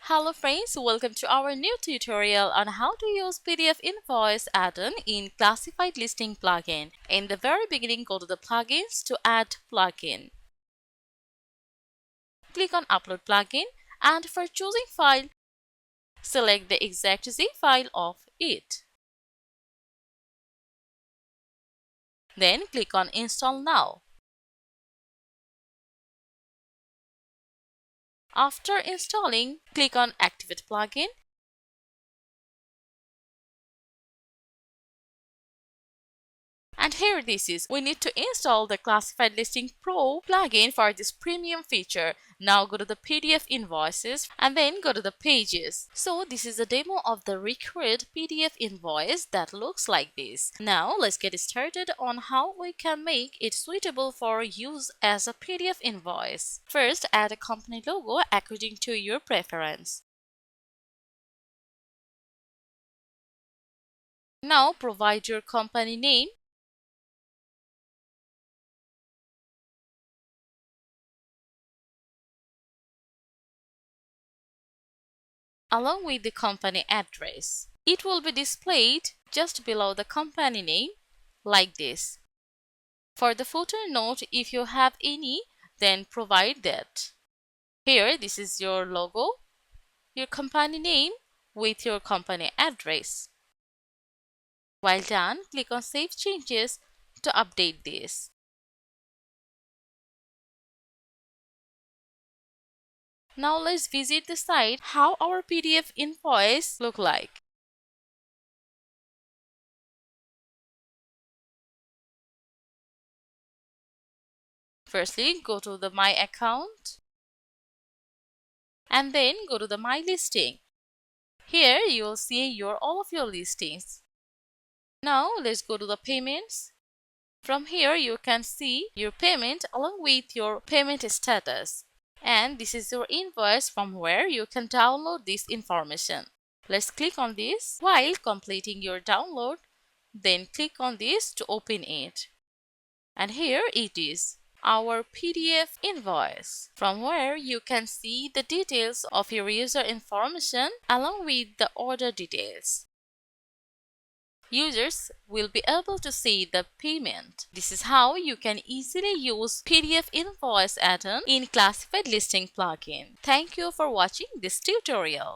Hello friends, welcome to our new tutorial on how to use PDF Invoice Addon in Classified Listing plugin. In the very beginning, go to the plugins to add plugin. Click on Upload plugin and for choosing file, select the exact zip file of it. Then click on Install Now. After installing, click on Activate plugin. And here this is. We need to install the Classified Listing Pro plugin for this premium feature. Now go to the PDF Invoices and then go to the Pages. So this is a demo of the recreate PDF invoice that looks like this. Now let's get started on how we can make it suitable for use as a PDF invoice. First, add a company logo according to your preference. Now provide your company name, along with the company address. It will be displayed just below the company name like this. For the footer note, if you have any, then provide that. Here, this is your logo, your company name with your company address. While done, click on Save Changes to update this. Now let's visit the site how our PDF invoice look like. Firstly, go to the My Account and then go to the My Listing. Here you will see all of your listings. Now let's go to the payments. From here you can see your payment along with your payment status. And this is your invoice from where you can download this information. Let's click on this while completing your download. Then click on this to open it. And here it is, our PDF invoice, from where you can see the details of your user information along with the order details. Users will be able to see the payment. This is how you can easily use PDF Invoice Addon in Classified Listing plugin. Thank you for watching this tutorial.